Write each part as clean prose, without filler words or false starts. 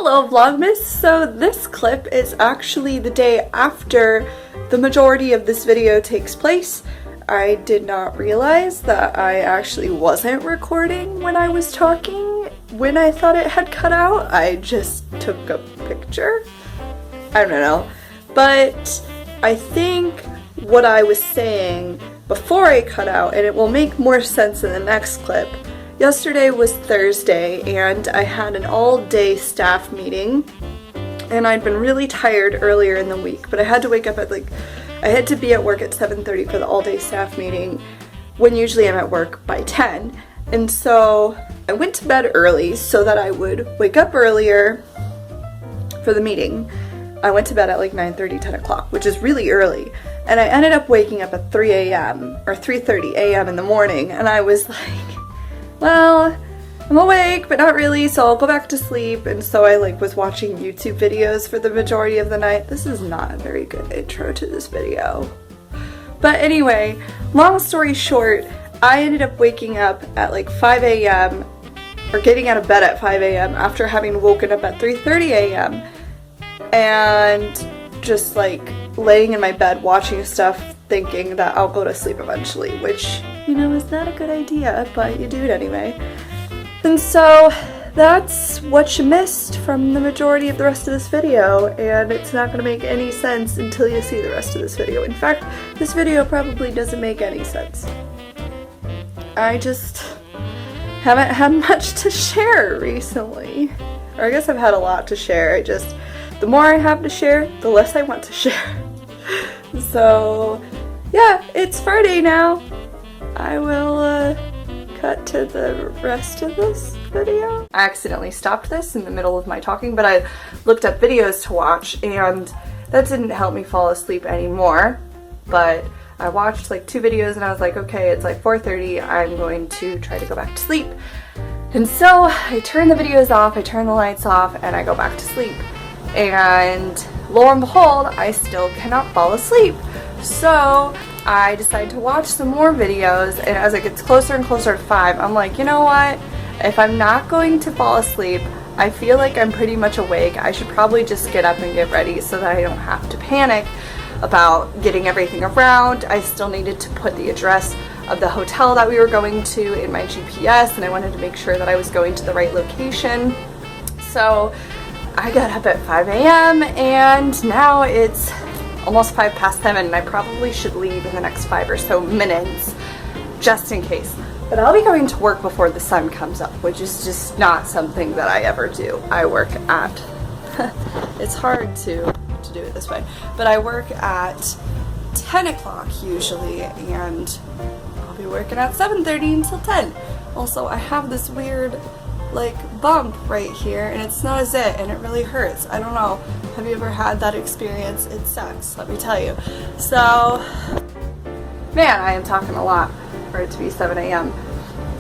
Hello Vlogmas! So this clip is actually the day after the majority of this video takes place. I did not realize that I actually wasn't recording when I was talking when I thought it had cut out. I just took a picture. I don't know. But I think what I was saying before I cut out, and it will make more sense in the next clip. Yesterday was Thursday and I had an all-day staff meeting and I'd been really tired earlier in the week, but I had to wake up at I had to be at work at 7:30 for the all-day staff meeting when usually I'm at work by 10. And so I went to bed early so that I would wake up earlier for the meeting. I went to bed at like 9:30, 10 o'clock, which is really early. And I ended up waking up at 3 a.m. or 3:30 a.m. in the morning and I was like, well, I'm awake, but not really, so I'll go back to sleep. And so I was watching YouTube videos for the majority of the night. This is not a very good intro to this video. But anyway, long story short, I ended up waking up at 5 a.m. or getting out of bed at 5 a.m. after having woken up at 3:30 a.m. and just laying in my bed watching stuff thinking that I'll go to sleep eventually, which, you know, is not a good idea, but you do it anyway. And so that's what you missed from the majority of the rest of this video, and it's not going to make any sense until you see the rest of this video. In fact, this video probably doesn't make any sense. I just haven't had much to share recently. Or I guess I've had a lot to share. The more I have to share, the less I want to share. So yeah, it's Friday now. I will cut to the rest of this video. I accidentally stopped this in the middle of my talking, but I looked up videos to watch and that didn't help me fall asleep anymore. But I watched 2 videos and I was like, okay, it's 4:30, I'm going to try to go back to sleep. And so I turn the videos off, I turn the lights off, and I go back to sleep. And lo and behold, I still cannot fall asleep. So I decide to watch some more videos, and as it gets closer and closer to 5, I'm like, you know what? If I'm not going to fall asleep, I feel like I'm pretty much awake. I should probably just get up and get ready so that I don't have to panic about getting everything around. I still needed to put the address of the hotel that we were going to in my GPS, and I wanted to make sure that I was going to the right location. So I got up at 5 a.m. and now it's almost 5 past 7 and I probably should leave in the next 5 or so minutes just in case. But I'll be going to work before the sun comes up, which is just not something that I ever do. I work at, it's hard to do it this way, but I work at 10 o'clock usually and I'll be working at 7:30 until 10. Also, I have this weird bump right here and it's not a zit and it really hurts. I don't know. Have you ever had that experience? It sucks, let me tell you. So, man, I am talking a lot for it to be 7 a.m.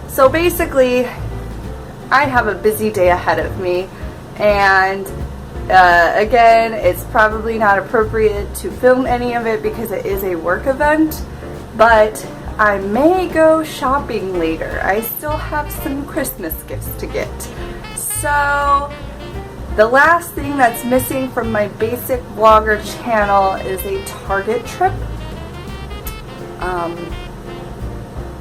So basically, I have a busy day ahead of me and again, it's probably not appropriate to film any of it because it is a work event, but I may go shopping later. I still have some Christmas gifts to get. So the last thing that's missing from my basic vlogger channel is a Target trip.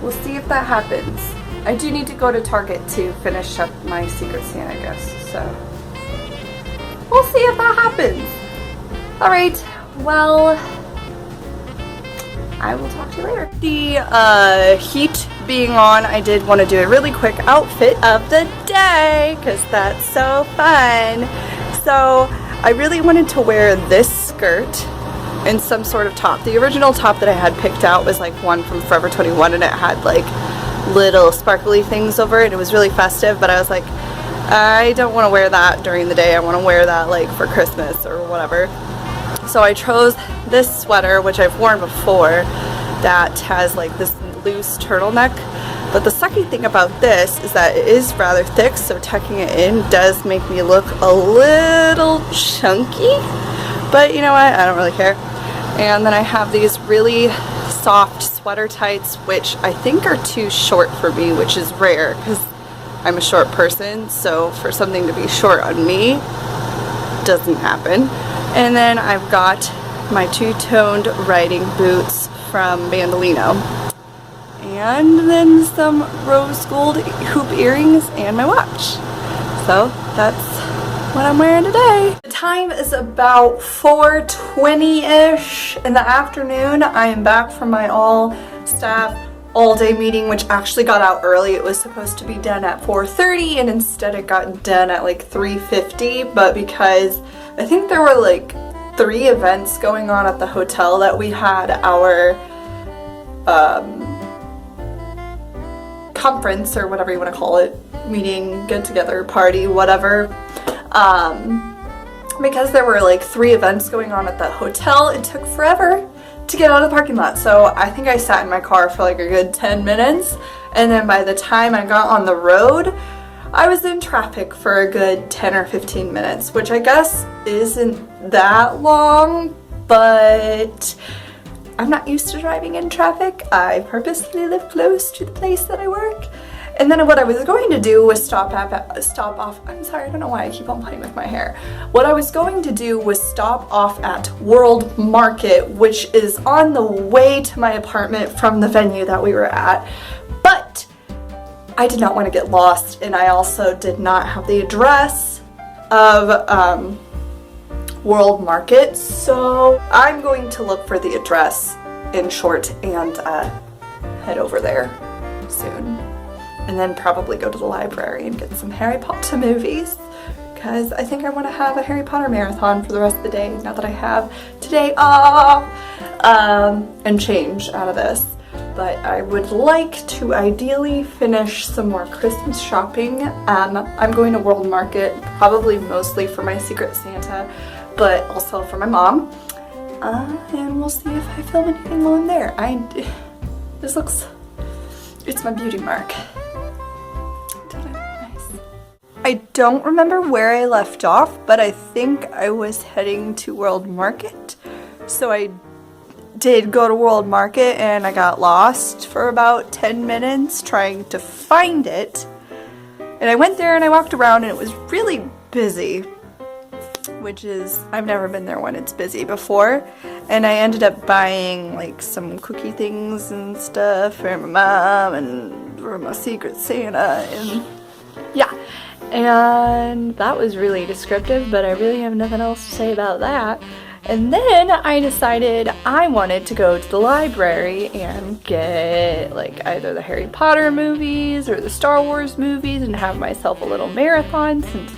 We'll see if that happens. I do need to go to Target to finish up my Secret Santa gifts, so we'll see if that happens. Alright, well, I will talk to you later. The heat being on, I did want to do a really quick outfit of the day because that's so fun. So I really wanted to wear this skirt and some sort of top. The original top that I had picked out was one from Forever 21 and it had little sparkly things over it. It was really festive, but I was like, I don't want to wear that during the day. I want to wear that for Christmas or whatever. So I chose this sweater, which I've worn before, that has this loose turtleneck. But the sucky thing about this is that it is rather thick, so tucking it in does make me look a little chunky. But you know what? I don't really care. And then I have these really soft sweater tights, which I think are too short for me, which is rare because I'm a short person. So for something to be short on me, doesn't happen. And then I've got my two-toned riding boots from Bandolino. And then some rose gold hoop earrings and my watch. So that's what I'm wearing today. The time is about 4:20-ish in the afternoon. I am back from my all-staff all-day meeting, which actually got out early. It was supposed to be done at 4:30 and instead it got done at like 3:50, but because I think there were like 3 events going on at the hotel that we had our conference or whatever you want to call it, meeting, get together, party, whatever. Because there were like 3 events going on at the hotel, it took forever to get out of the parking lot. So I think I sat in my car for like a good 10 minutes, and then by the time I got on the road, I was in traffic for a good 10 or 15 minutes, which I guess isn't that long, but I'm not used to driving in traffic. I purposely live close to the place that I work. And then what I was going to do was stop off, I'm sorry, I don't know why I keep on playing with my hair. What I was going to do was stop off at World Market, which is on the way to my apartment from the venue that we were at. But I did not want to get lost, and I also did not have the address of World Market, so I'm going to look for the address in short and head over there soon. And then probably go to the library and get some Harry Potter movies, because I think I want to have a Harry Potter marathon for the rest of the day now that I have today off, and change out of this. But I would like to ideally finish some more Christmas shopping. I'm going to World Market, probably mostly for my Secret Santa, but also for my mom. And we'll see if I film anything while I'm there. It's my beauty mark. I don't remember where I left off, but I think I was heading to World Market. So I did go to World Market and I got lost for about 10 minutes trying to find it. And I went there and I walked around and it was really busy, which is, I've never been there when it's busy before. And I ended up buying like some cookie things and stuff for my mom and for my Secret Santa, and yeah. And that was really descriptive, but I really have nothing else to say about that. And then I decided I wanted to go to the library and get like either the Harry Potter movies or the Star Wars movies and have myself a little marathon since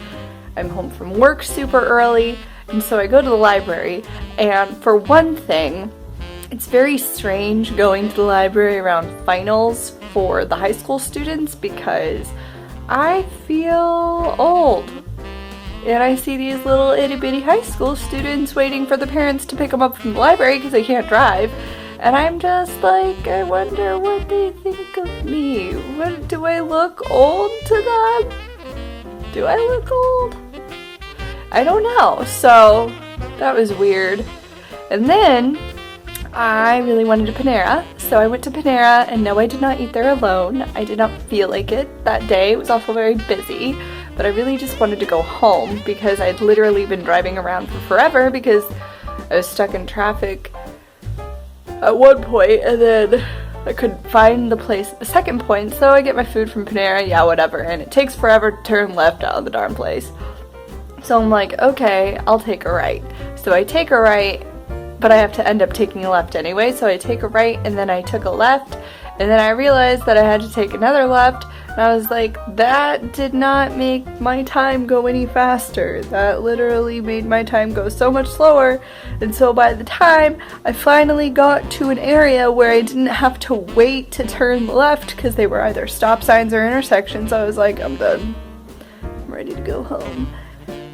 I'm home from work super early. And so I go to the library, and for one thing, it's very strange going to the library around finals for the high school students because I feel old. And I see these little itty bitty high school students waiting for the parents to pick them up from the library because they can't drive. And I'm just like, I wonder what they think of me. What, do I look old to them? Do I look old? I don't know. So that was weird. And then I really wanted a Panera, so I went to Panera, and no, I did not eat there alone. I did not feel like it that day. It was also very busy, but I really just wanted to go home because I'd literally been driving around for forever because I was stuck in traffic at one point, and then I couldn't find the place at the second point, so I get my food from Panera, yeah, whatever, and it takes forever to turn left out of the darn place. So I'm like, okay, I'll take a right. So I take a right, but I have to end up taking a left anyway, so I take a right, and then I took a left, and then I realized that I had to take another left, and I was like, that did not make my time go any faster. That literally made my time go so much slower, and so by the time I finally got to an area where I didn't have to wait to turn left, because they were either stop signs or intersections, I was like, I'm done. I'm ready to go home.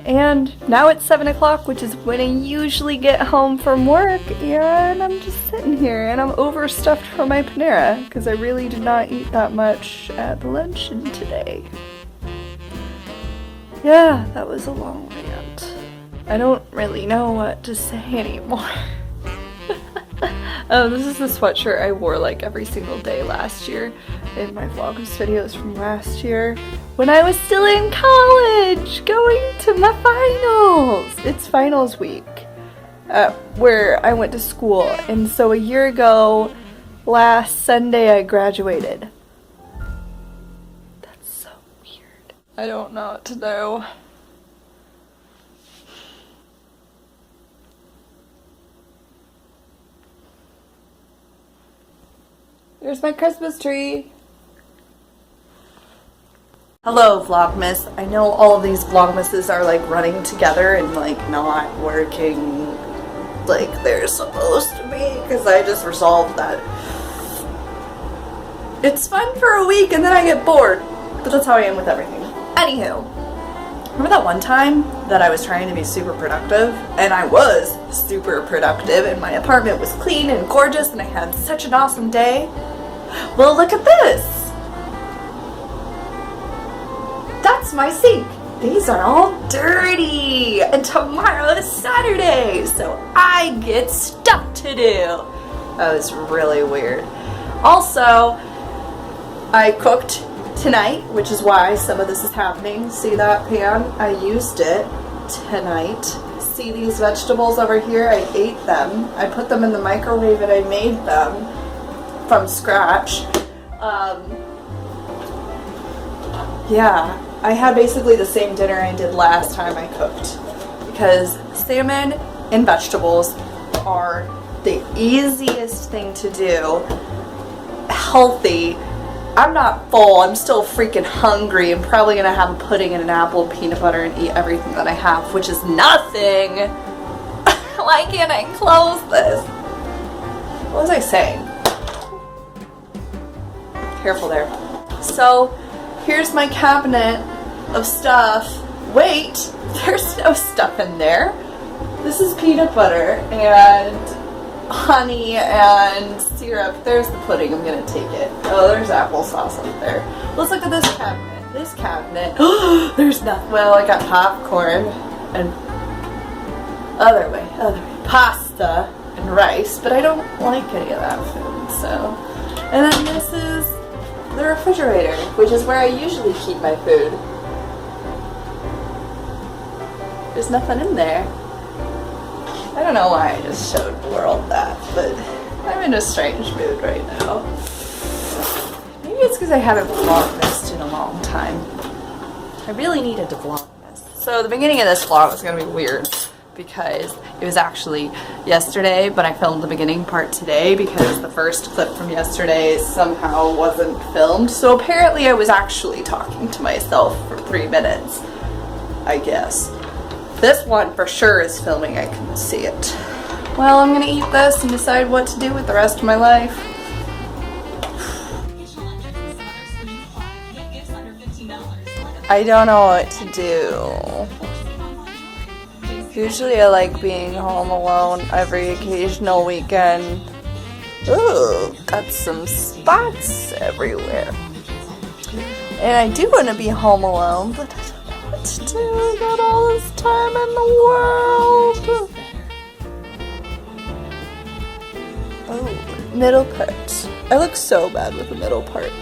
And now it's 7 o'clock, which is when I usually get home from work, and I'm just sitting here, and I'm overstuffed for my Panera, because I really did not eat that much at luncheon today. Yeah, that was a long rant. I don't really know what to say anymore. This is the sweatshirt I wore like every single day last year in my Vlogmas videos from last year. when I was still in college, going to my finals. It's finals week where I went to school, and so a year ago, last Sunday, I graduated. That's so weird. I don't know what to do. There's my Christmas tree. Hello, Vlogmas. I know all of these Vlogmases are like running together and like not working like they're supposed to be, because I just resolved that it's fun for a week and then I get bored. But that's how I am with everything. Anywho, remember that one time that I was trying to be super productive? And I was super productive and my apartment was clean and gorgeous and I had such an awesome day? Well, look at this! That's my sink. These are all dirty. And tomorrow is Saturday, so I get stuff to do. That was really weird. Also, I cooked tonight, which is why some of this is happening. See that pan? I used it tonight. See these vegetables over here? I ate them. I put them in the microwave and I made them from scratch. Yeah, I had basically the same dinner I did last time I cooked, because salmon and vegetables are the easiest thing to do, healthy. I'm not full, I'm still freaking hungry. I'm probably gonna have a pudding and an apple and peanut butter and eat everything that I have, which is nothing. Why can't I close this? What was I saying? Careful there. So, here's my cabinet of stuff. Wait, there's no stuff in there. This is peanut butter and honey and syrup. There's the pudding. I'm gonna take it. Oh, there's applesauce up there. Let's look at this cabinet. This cabinet. There's nothing. Well, I got popcorn and other way, pasta and rice, but I don't like any of that food. So, and then this is the refrigerator, which is where I usually keep my food. There's nothing in there. I don't know why I just showed the world that, but I'm in a strange mood right now. Maybe it's because I haven't vlogmased in a long time. I really needed to vlogmas. So the beginning of this vlog was going to be weird, because it was actually yesterday, but I filmed the beginning part today because the first clip from yesterday somehow wasn't filmed. So apparently I was actually talking to myself for 3 minutes, I guess. This one for sure is filming, I can see it. Well, I'm gonna eat this and decide what to do with the rest of my life. I don't know what to do. Usually I like being home alone every occasional weekend. Ooh, got some spots everywhere. And I do want to be home alone, but I don't know what to do. I got all this time in the world. Oh, middle part. I look so bad with the middle part.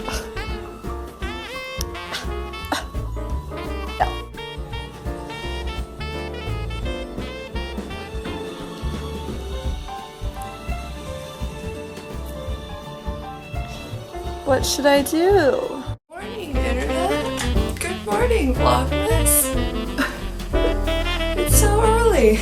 What should I do? Good morning, Internet. Good morning, Vlogmas. It's so early.